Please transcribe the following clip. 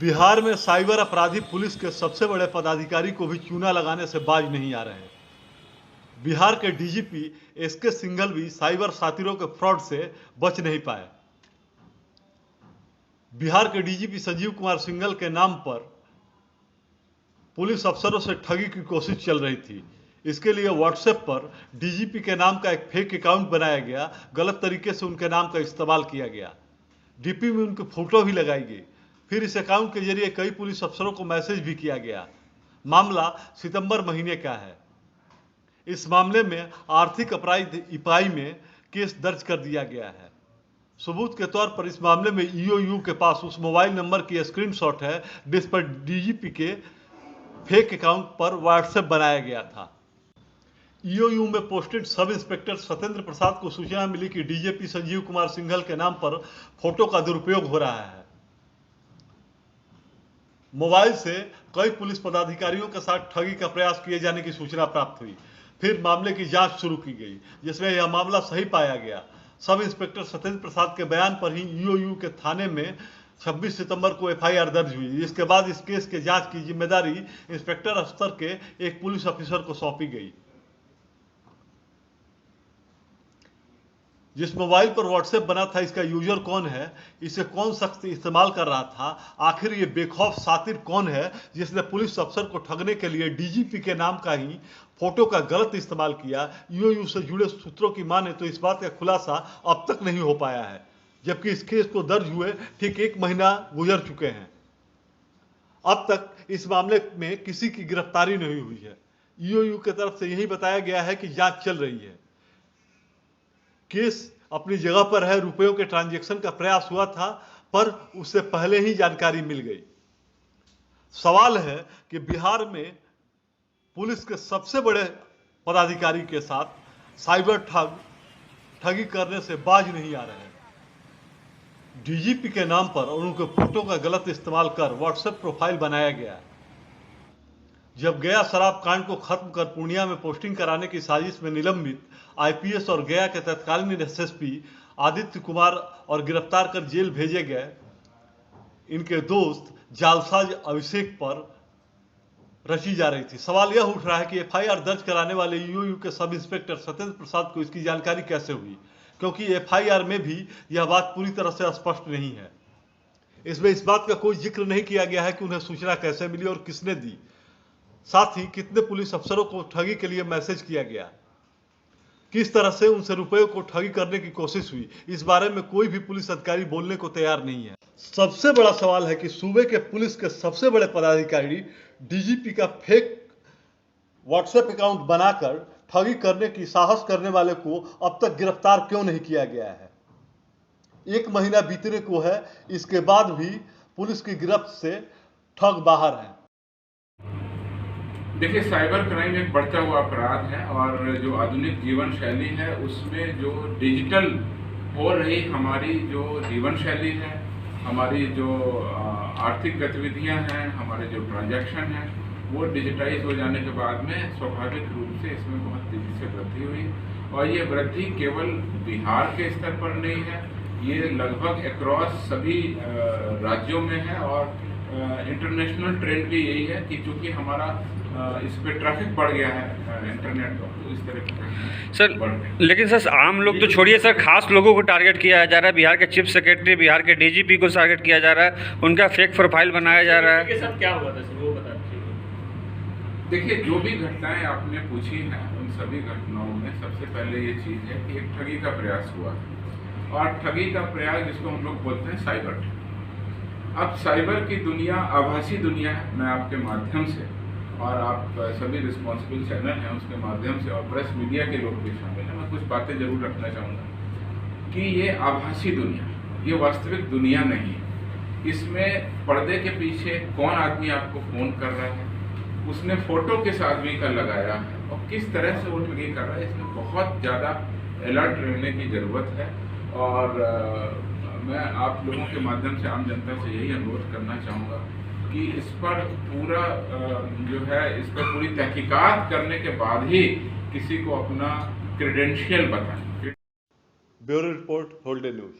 बिहार में साइबर अपराधी पुलिस के सबसे बड़े पदाधिकारी को भी चूना लगाने से बाज नहीं आ रहे हैं। बिहार के डीजीपी एसके सिंघल भी साइबर सातिरों के फ्रॉड से बच नहीं पाए। बिहार के डीजीपी संजीव कुमार सिंघल के नाम पर पुलिस अफसरों से ठगी की कोशिश चल रही थी। इसके लिए व्हाट्सएप पर डीजीपी के नाम का एक फेक अकाउंट बनाया गया, गलत तरीके से उनके नाम का इस्तेमाल किया गया। डीपी में उनकी फोटो भी लगाई गई। फिर इस अकाउंट के जरिए कई पुलिस अफसरों को मैसेज भी किया गया। मामला सितंबर महीने का है। इस मामले में आर्थिक अपराध इकाई में केस दर्ज कर दिया गया है। सबूत के तौर पर इस मामले में ईओयू के पास उस मोबाइल नंबर की स्क्रीनशॉट है जिस पर डीजीपी के फेक अकाउंट पर व्हाट्सएप बनाया गया था। ईओयू में पोस्टेड सब इंस्पेक्टर सत्येंद्र प्रसाद को सूचना मिली कि डीजीपी संजीव कुमार सिंघल के नाम पर फोटो का दुरुपयोग हो रहा है। मोबाइल से कई पुलिस पदाधिकारियों के साथ ठगी का प्रयास किए जाने की सूचना प्राप्त हुई। फिर मामले की जांच शुरू की गई, जिसमें यह मामला सही पाया गया। सब इंस्पेक्टर सत्येंद्र प्रसाद के बयान पर ही ईओयू के थाने में 26 सितंबर को एफआईआर दर्ज हुई। इसके बाद इस केस के जांच की जिम्मेदारी इंस्पेक्टर स्तर के एक पुलिस ऑफिसर को सौंपी गई। जिस मोबाइल पर व्हाट्सएप बना था, इसका यूजर कौन है, इसे कौन शख्स इस्तेमाल कर रहा था, आखिर ये बेखौफ सातिर कौन है जिसने पुलिस अफसर को ठगने के लिए डीजीपी के नाम का ही फोटो का गलत इस्तेमाल किया। ईओयू से जुड़े सूत्रों की माने तो इस बात का खुलासा अब तक नहीं हो पाया है, जबकि इस केस को दर्ज हुए ठीक 1 महीना गुजर चुके हैं। अब तक इस मामले में किसी की गिरफ्तारी नहीं हुई है। ईओयू की तरफ से यही बताया गया है कि जांच चल रही है। केस अपनी जगह पर है। रुपयों के ट्रांजैक्शन का प्रयास हुआ था, पर उससे पहले ही जानकारी मिल गई। सवाल है कि बिहार में पुलिस के सबसे बड़े पदाधिकारी के साथ साइबर ठगी करने से बाज नहीं आ रहे हैं। डीजीपी के नाम पर और उनके फोटो का गलत इस्तेमाल कर व्हाट्सएप प्रोफाइल बनाया गया। जब गया शराब कांड को खत्म कर पूर्णिया में पोस्टिंग कराने की साजिश में निलंबित आईपीएस और गया के तत्कालीन एसएसपी आदित्य कुमार और गिरफ्तार कर जेल भेजे गए इनके दोस्त जालसाज अभिषेक पर रची जा रही थी। सवाल यह उठ रहा है कि एफआईआर दर्ज कराने वाले ईओयू के सब इंस्पेक्टर सत्येंद्र प्रसाद को इसकी जानकारी कैसे हुई, क्योंकि एफआईआर में भी यह बात पूरी तरह से स्पष्ट नहीं है। इसमें इस बात का कोई जिक्र नहीं किया गया है कि उन्हें सूचना कैसे मिली और किसने दी, साथ ही कितने पुलिस अफसरों को ठगी के लिए मैसेज किया गया, किस तरह से उनसे रुपयों को ठगी करने की कोशिश हुई। इस बारे में कोई भी पुलिस अधिकारी बोलने को तैयार नहीं है। सबसे बड़ा सवाल है कि सूबे के पुलिस के सबसे बड़े पदाधिकारी डीजीपी का फेक व्हाट्सएप अकाउंट बनाकर ठगी करने की साहस करने वाले को अब तक गिरफ्तार क्यों नहीं किया गया है। 1 महीना बीतने को है, इसके बाद भी पुलिस की गिरफ्त से ठग बाहर है। देखिए, साइबर क्राइम एक बढ़ता हुआ अपराध है और जो आधुनिक जीवन शैली है उसमें जो डिजिटल हो रही हमारी जो जीवन शैली है, हमारी जो आर्थिक गतिविधियां हैं, हमारे जो ट्रांजैक्शन हैं, वो डिजिटाइज हो जाने के बाद में स्वाभाविक रूप से इसमें बहुत तेजी से वृद्धि हुई। और ये वृद्धि केवल बिहार के स्तर पर नहीं है, ये लगभग अक्रॉस सभी राज्यों में है। और इंटरनेशनल ट्रेंड भी यही है कि चूंकि हमारा इस पे ट्रैफिक बढ़ गया है इंटरनेट पर, तो इस तरह की सर। लेकिन सर, आम लोग तो छोड़िए सर, खास लोगों को टारगेट किया जा रहा है। बिहार के चीफ सेक्रेटरी, बिहार के डीजीपी को टारगेट किया जा रहा है, उनका फेक प्रोफाइल बनाया जा रहा है। के साथ क्या हुआ था सर, वो बता दीजिए। देखिए, जो भी घटनाएं आपने पूछी हैं उन सभी घटनाओं में सबसे पहले ये चीज़ है कि एक ठगी का प्रयास हुआ, और ठगी का प्रयास जिसको हम लोग बोलते हैं साइबर ठगी। अब साइबर की दुनिया आभासी दुनिया है। मैं आपके माध्यम से और आप सभी रिस्पॉन्सिबल चैनल हैं उसके माध्यम से और प्रेस मीडिया के लोग भी शामिल हैं, मैं कुछ बातें जरूर रखना चाहूँगा कि ये आभासी दुनिया, ये वास्तविक दुनिया नहीं है। इसमें पर्दे के पीछे कौन आदमी आपको फ़ोन कर रहा है, उसने फ़ोटो किस आदमी का लगाया है और किस तरह से वो ठगी कर रहा है, इसमें बहुत ज़्यादा अलर्ट रहने की ज़रूरत है। और मैं आप लोगों के माध्यम से आम जनता से यही अनुरोध करना चाहूँगा कि इस पर पूरा जो है इस पर पूरी तहकीकात करने के बाद ही किसी को अपना क्रेडेंशियल बताएं। ब्यूरो रिपोर्ट, होल्डे न्यूज।